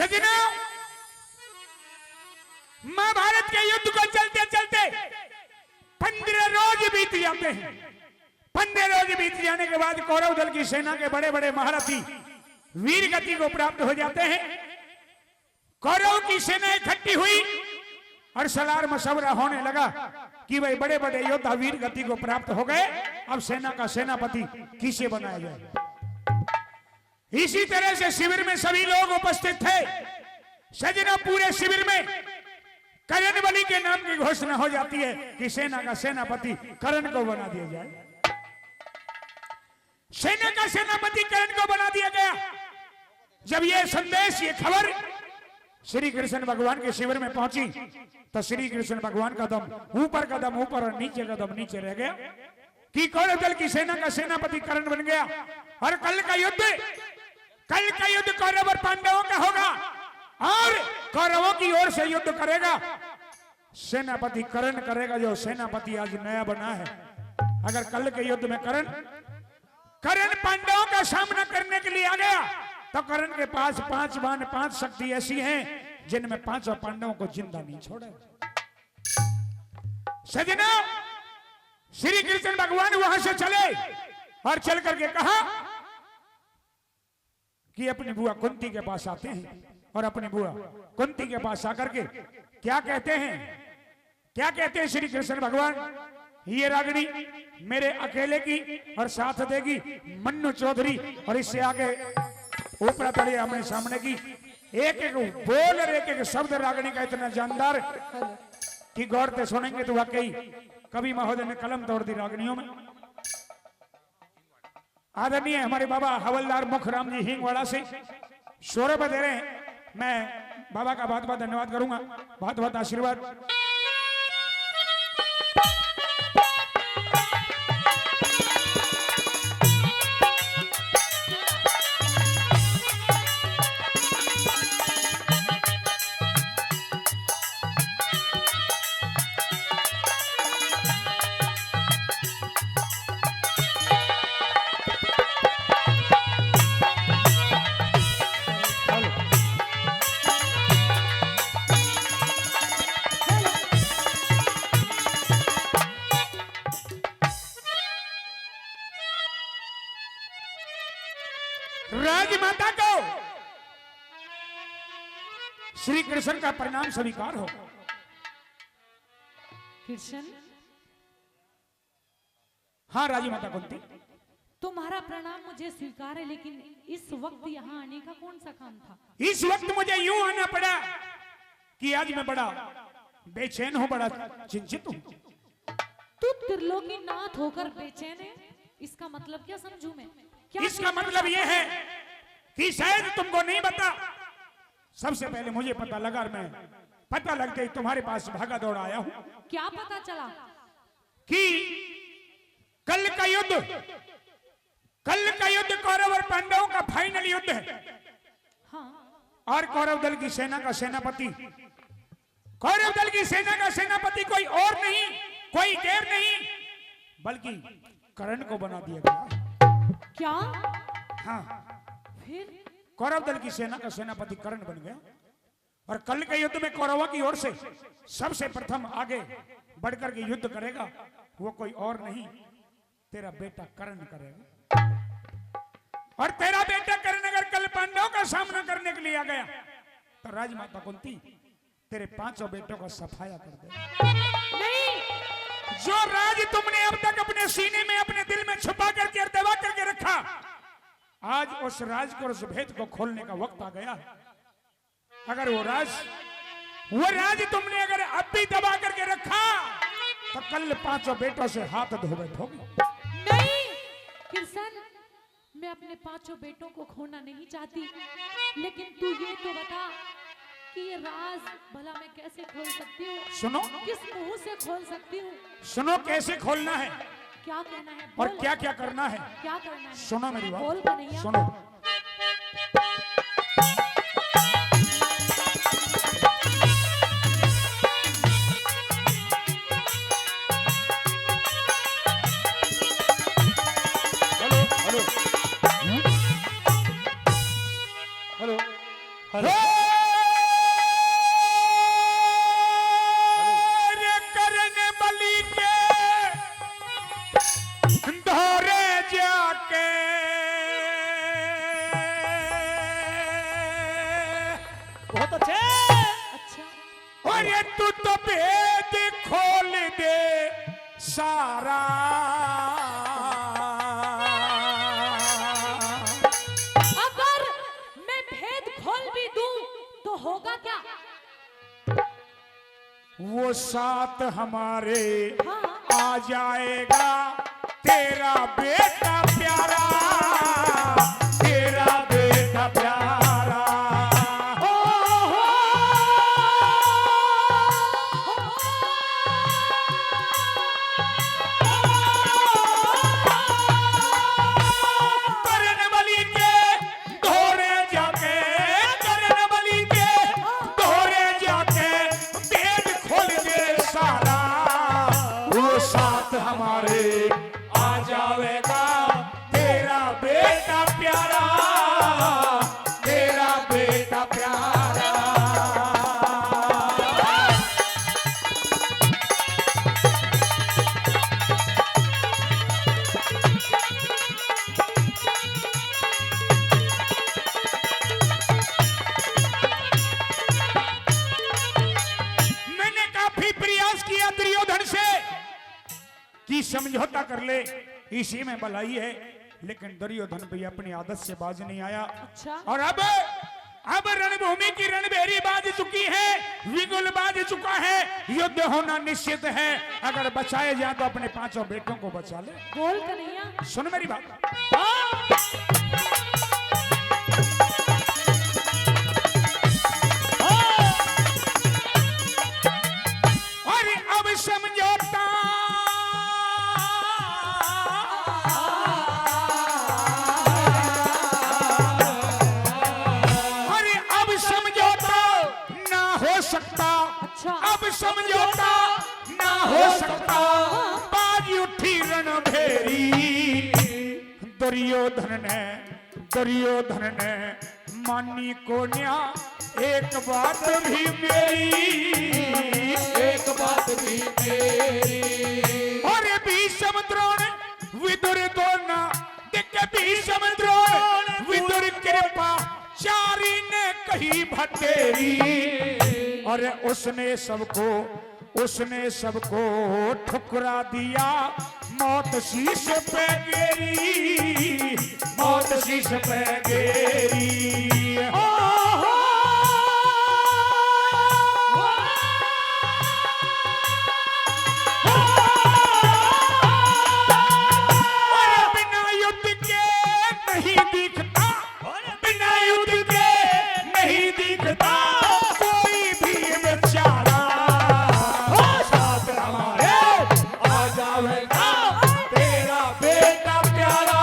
सजनों, महाभारत के युद्ध को चलते चलते 15 रोज बीत जाते हैं। 15 रोज बीत जाने के बाद कौरव दल की सेना के बड़े बड़े महारथी वीर गति को प्राप्त हो जाते हैं। कौरव की सेना इकट्ठी हुई और सलार मशवरा होने लगा कि भाई बड़े बड़े योद्धा वीर गति को प्राप्त हो गए, अब सेना का सेनापति किसे बनाया जाए। इसी तरह से शिविर में सभी लोग उपस्थित थे। सजना, पूरे शिविर में कर्ण बलि के नाम की घोषणा हो जाती है कि सेना का सेनापति कर्ण को बना दिया जाए। सेना का सेनापति कर्ण को बना दिया गया। जब यह संदेश, ये खबर श्री कृष्ण भगवान के शिविर में पहुंची तो श्री कृष्ण भगवान का दम ऊपर और नीचे का दम नीचे रह गया कि कौरव दल की सेना का सेनापति कर्ण बन गया। और कल का युद्ध कौरव और पांडवों का होगा और कौरवों की ओर से युद्ध करेगा सेनापति कर्ण करेगा, जो सेनापति आज नया बना है। अगर कल के युद्ध में कर्ण पांडवों का सामना करने के लिए आ गया तो कर्ण के पास 5 बाण 5 शक्ति ऐसी हैं जिनमें 5 पांडवों को जिंदा नहीं छोड़े। सजना, श्री कृष्ण भगवान वहां से चले और चल करके कहा कि अपनी बुआ कुंती के पास आते हैं। और अपनी बुआ कुंती के पास आकर के क्या कहते हैं श्री कृष्ण भगवान, ये रागिनी मेरे अकेले की और साथ देगी मन्नू चौधरी, और इससे आगे ऊपर पड़े आमने सामने की एक एक बोल और एक एक शब्द रागिनी का इतना जानदार कि गौर से सुनेंगे तो वाकई कवि महोदय ने कलम तोड़ दी रागिनियों में। आदरणीय हमारे बाबा हवलदार मुखराम जी हिंगवाड़ा से सौरभ दे रहे हैं। मैं बाबा का बहुत बहुत धन्यवाद करूंगा, बहुत बहुत आशीर्वाद। राजमाता को श्री कृष्ण का परिणाम स्वीकार हो। कृष्ण, हाँ राजमाता कुंती, तुम्हारा प्रणाम मुझे स्वीकार है, लेकिन इस वक्त यहाँ आने का कौन सा काम था? इस वक्त मुझे यूं आना पड़ा कि आज मैं बड़ा बेचैन हूं, बड़ा चिंतित हूं। तू त्रिलोकी नाथ होकर बेचैन है, इसका मतलब क्या समझूं मैं? क्या इसका मतलब यह है कि शायद तुमको नहीं पता, सबसे पहले मुझे पता लगा और मैं पता लगते ही तुम्हारे पास भागा दौड़ा आया हूं। क्या पता चला? कि कल का युद्ध कौरव और पांडवों का फाइनल युद्ध है। हाँ। और कौरव दल की सेना का सेनापति कोई और नहीं, कोई गैर नहीं, बल्कि कर्ण को बना दिया गया। क्या? हाँ, फिर कौरव दल की सेना का सेनापति कर्ण बन गया। और कल के युद्ध में कौरवों की ओर से सबसे प्रथम आगे बढ़कर के युद्ध करेगा वो कोई और नहीं, तेरा बेटा कर्ण करेगा। और तेरा बेटा कर्ण अगर कल पांडवों का सामना करने के लिए आ गया तो राजमाता कुंती तेरे 5 बेटों का सफाया कर दे। नहीं, जो राज तुमने अब तक अपने सीने में, अपने दिल में छुपा करके और दबा करके रखा, आज उस राज को, उस भेद को खोलने का वक्त आ गया। अगर वो राज तुमने अगर अब भी दबा करके रखा तो कल 5 बेटों से हाथ धो बैठोगी। नहीं कृष्ण, मैं अपने 5 बेटों को खोना नहीं चाहती, लेकिन तू ये तो बता कि ये राज भला मैं कैसे खोल सकती हूँ? सुनो, किस मुंह से खोल सकती हूँ? सुनो कैसे खोलना है, क्या कहना है और बोल। क्या क्या करना है, क्या करना है? सुनो मेरी बात, बोल कन्हैया। सुनो। Hello hello hello. बहुत अच्छे। अच्छा अरे तू तो भेद खोल दे सारा, अगर मैं भेद खोल भी दूं तो होगा क्या? वो साथ हमारे हाँ। आ जाएगा तेरा बेटा प्यारा, तेरा बेटा प्यारा। हो, हो, करण बलि के दोहरे जाके, करण बलि के दोहरे जाके भेद खोल दे सारा, वो साथ हमारे आ जाएगा तेरा बेटा प्यारा, तेरा बेटा प्यारा। मैंने काफी प्रयास किया दुर्योधन से कि समझौता कर ले, इसी में भलाई है, लेकिन दुर्योधन भी अपनी आदत से बाज नहीं आया। अच्छा और अब रणभूमि की रणभेरी बाज चुकी है, विगुल बाज चुका है, युद्ध होना निश्चित है। अगर बचाए जाए तो अपने पांचों बेटों को बचा ले। बोल कन्हैया। सुन मेरी बात। अरे अब समझौता अरे अब समझौता ना हो सकता, अच्छा अब समझौता ना हो सकता। बाज उठी रणभेरी, दुर्योधन ने मानी को न्या एक बात भी मेरी, एक बात भी मेरी। और भीष्म द्रोण विदुर दोना देख, भीष्म द्रोण विदुर कृपा चारी ने कही भतेरी। और उसने सबको ठुकरा दिया, मौत शीश पे गेरी, मौत शीश पे गेरी। ओ हो, और बिना युद्ध के नहीं दिखता, बिना युद्ध के नहीं दिखता कोई भी बेचारा। साथ हमारे आ जाएगा तेरा बेटा प्यारा,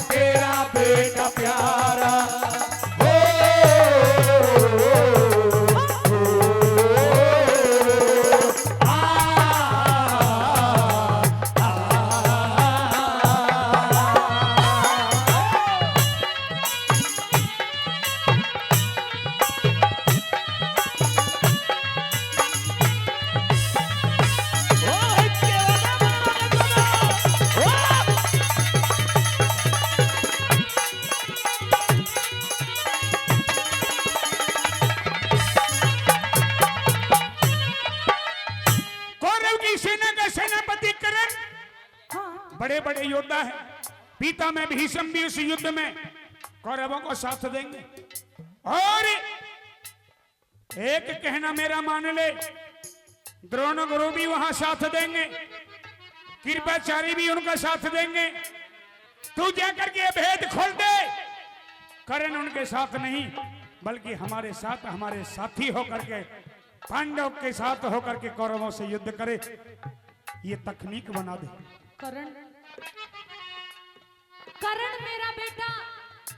तेरा बेटा प्यारा। कौरव की सेना का सेनापति कर्ण हाँ बड़े बड़े योद्धा हैं, पिता में भीष्म भी उस युद्ध में कौरवों को साथ देंगे। और एक कहना मेरा मान ले, द्रोण गुरु भी वहां साथ देंगे, कृपाचारी भी उनका साथ देंगे। तू जाकर के भेद खोल दे। कर्ण उनके साथ नहीं बल्कि हमारे साथ, हमारे साथी होकर के, पांडव के साथ होकर के कौरवों से युद्ध करे, ये तकनीक बना दे। करण, करण मेरा बेटा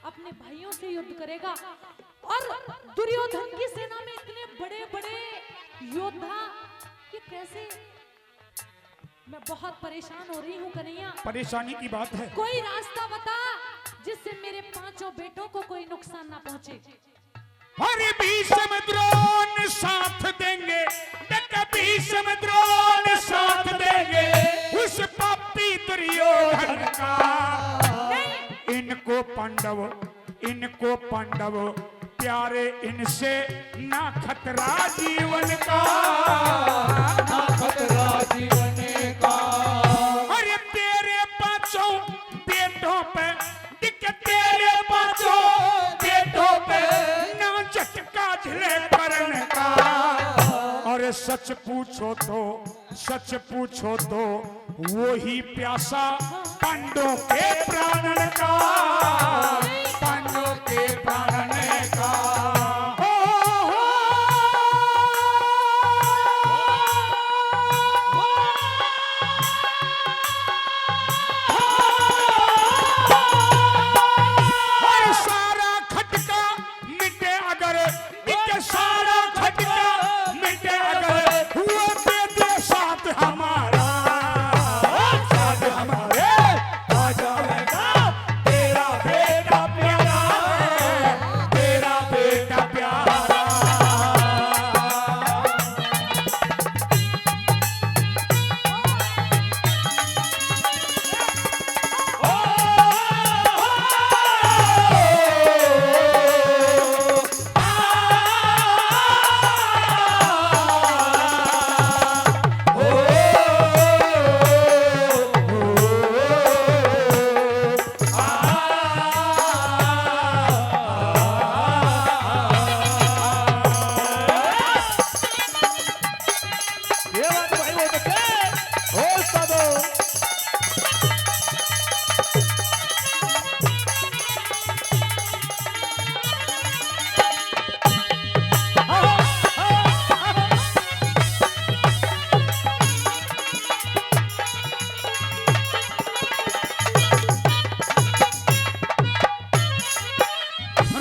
अपने भाइयों से युद्ध करेगा और दुर्योधन की सेना में इतने बड़े बड़े योद्धा, ये कैसे? मैं बहुत परेशान हो रही हूँ कन्हैया। परेशानी की बात है। कोई रास्ता बता जिससे मेरे पांचों बेटों को कोई नुकसान ना पहुंचे। अरे भीष्म द्रोण साथ देंगे, भीष्म द्रोण साथ देंगे उस पापी दुर्योधन का। इनको पांडव प्यारे इनसे ना खतरा जीवन का, ना खतरा जीवन का। अरे तेरे पांचों बेटों पे दिख, तेरे पांचों बेटों पे ना झटका झले करण का। और सच पूछो तो वो ही प्यासा पांडवों के प्राणन का, पांडवों के प्राणन का। और सारा खटका मिटे अगर, सारा खटका मिटे अगर, वो दे दे साथ हमारा, साथ हमारे आ जाएगा तेरा बेटा प्यारा, तेरा बेटा प्यारा। ये बात भाई वो बच्चे हो उस्तादो।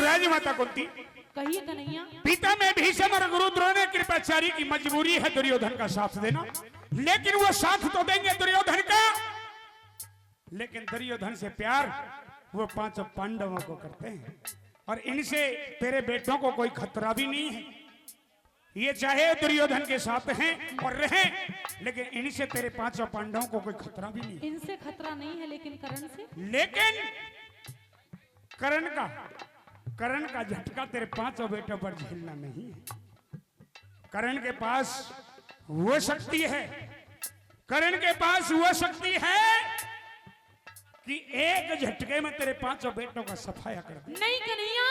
राजमाता कुंती, कहिए कन्हैया। पिता में भीष्म और गुरु द्रोण कृपाचार्य की मजबूरी है दुर्योधन का साथ देना, लेकिन वो साथ तो देंगे दुर्योधन का, लेकिन दुर्योधन से प्यार वो पांचों पांडवों को करते हैं। और इनसे तेरे बेटों को कोई खतरा भी नहीं है। ये चाहे दुर्योधन के साथ हैं और रहें, लेकिन इनसे तेरे पांचों पांडवों को कोई खतरा भी नहीं। इनसे खतरा नहीं है, लेकिन करण से। लेकिन करण का झटका तेरे पांचों बेटों पर झेलना नहीं है। करण के पास वो शक्ति है, करण के पास वो शक्ति है कि एक झटके में तेरे पांचों बेटों का सफाया कर दे। नहीं कन्हैया,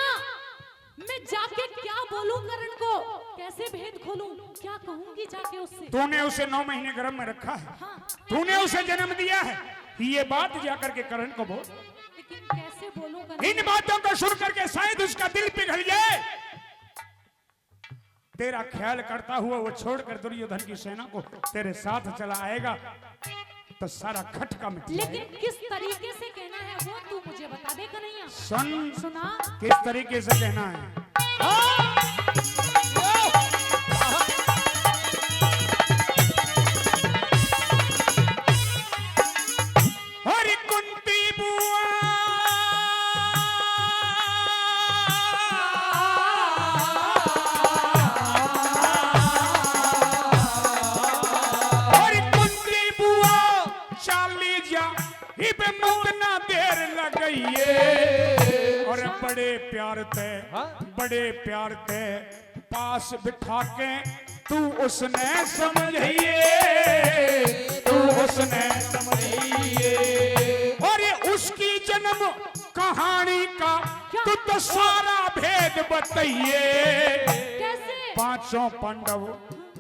मैं जाके क्या बोलूं करण को, कैसे भेद खोलूं, क्या कहूंगी जाके उससे। तूने उसे 9 महीने गर्भ में रखा है, हाँ, तूने उसे जन्म दिया है, ये बात जाकर के करण को बोल। लेकिन कैसे बोलूं कन्हैया। इन बातों को सुन करके शायद उसका दिल पिघल जाए, तेरा ख्याल करता हुआ वो छोड़कर दुर्योधन की सेना को तेरे साथ चला आएगा, तो सारा खटका मिट जाएगा। लेकिन किस तरीके से कहना है वो तू मुझे बता दे कन्हैया। सुना किस तरीके से कहना है। और कुंती बुआ और कुंती बुआ चाली जा इब मुत ना देर लगइए। और बड़े प्यार ते पास बिठा के तू उसने समझिए, तू उसने समझिए। और ये उसकी जन्म कहानी का तू तो सारा भेद बताइए। कैसे। पांचों पांडव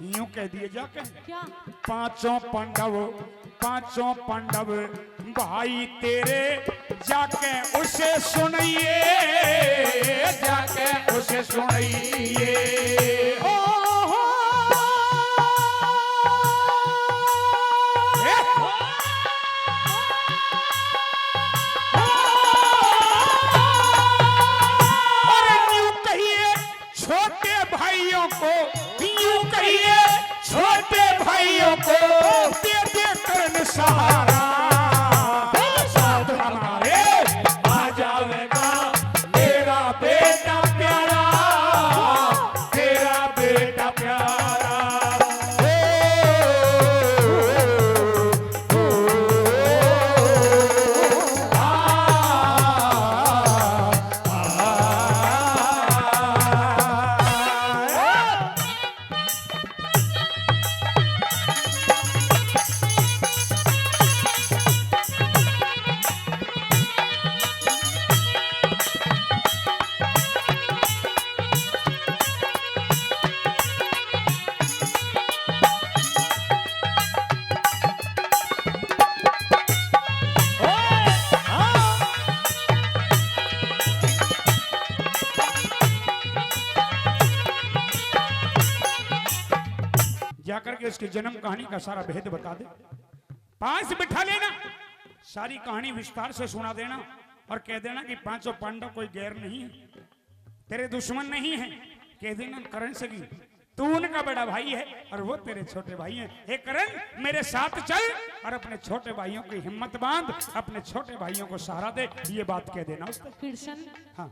यूं कह दिए जाके, क्या। पांचों पांडव भाई तेरे जाके उसे सुनिए, जाके उसे सुनिए। ओ हो और यूं कहिए छोटे भाइयों को, यूं कहिए छोटे भाइयों को दे दे कर्ण सहारा, साथ हमारे आ जाएगा मेरा बेटा प्यारा, तेरा बेटा प्यारा। जाकर के इसकी जन्म कहानी का सारा भेद बता दे, पास बिठा लेना, सारी कहानी विस्तार से सुना देना और कह देना कि पांचों पांडव कोई गैर नहीं है, तेरे दुश्मन नहीं है। कह देना करण से कि तू उनका बड़ा भाई है और वो तेरे छोटे भाई हैं। हे करण मेरे साथ चल और अपने छोटे भाइयों की हिम्मत बांध, अपने छोटे भाइयों को सहारा दे, ये बात कह देना उसको। कृष्ण हाँ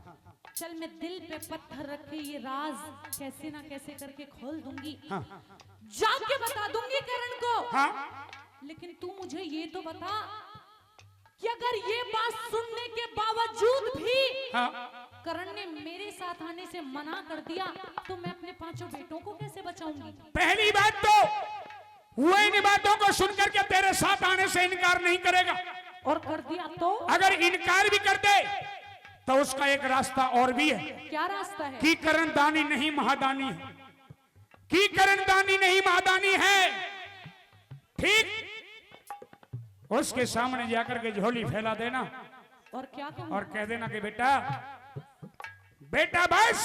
चल मैं दिल पे पत्थर रख के ये राज कैसे ना कैसे करके खोल दूंगी, हाँ जाके बता दूंगी करण को। हाँ लेकिन तू मुझे ये तो बता कि अगर ये बात सुनने के बावजूद भी हाँ करण ने मेरे साथ आने से मना कर दिया तो मैं अपने पांचों बेटों को कैसे बचाऊंगी? पहली बात तो वो इन बातों को सुनकर के तेरे साथ आने से इनकार नहीं करेगा, और कर दिया तो अगर इनकार भी कर दे तो उसका एक रास्ता और भी है। क्या रास्ता है? कि करण दानी नहीं महादानी है, कि करण दानी नहीं महादानी है। ठीक, उसके सामने जाकर के झोली फैला देना और क्या कहूं? और कह देना कि बेटा बेटा बस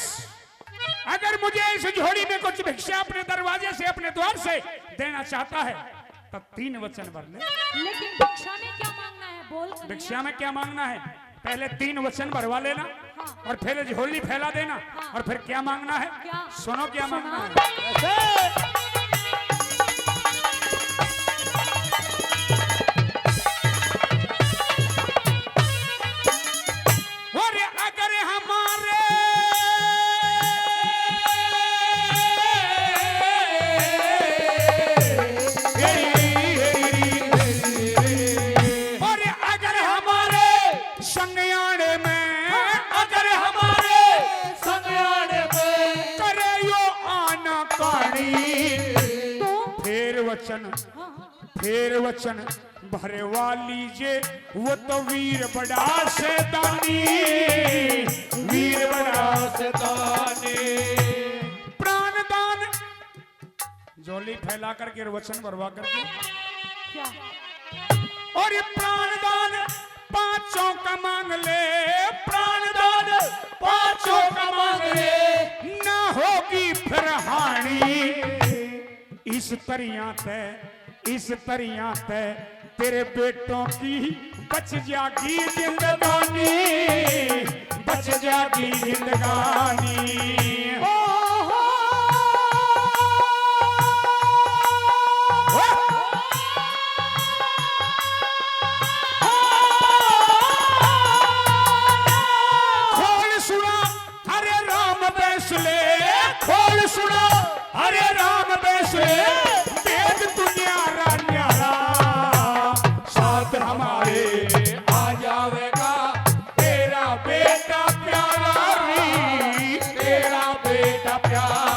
अगर मुझे इस झोली में कुछ भिक्षा अपने दरवाजे से अपने द्वार से देना चाहता है तो 3 वचन भर ले। लेकिन भिक्षा में क्या मांगना है? बोल कन्हैया। भिक्षा में क्या मांगना है? पहले 3 वचन भरवा लेना और फिर झोली फैला देना और फिर क्या मांगना है? क्या? सुनो क्या मांगना है। और अगर हमारे और अगर हमारे संज्ञाने में, अगर हमारे संज्ञाने में करे यो आना कहानी तो फिर वचन हाँ, हाँ। फिर वचन भरवा लीजिए वो तो वीर बड़ा सैतानी, वीर बड़ा सताने प्राणदान। झोली फैला करके वचन भरवा करके क्या? और ये प्राणदान 5 का मांग ले, प्राणदान 5 का मांग ले, ना होगी फिर हानि। इस तरिया ते तेरे बेटों की बच जागी जिंदगानी, बच जागी जिंदगानी। खोल सुना हरे राम बैसले, खोल सुना हरे राम बैसले, वेद तू न्यारा न्यारा साथ हमारे आ जावेगा तेरा बेटा प्यारा री, तेरा बेटा प्यार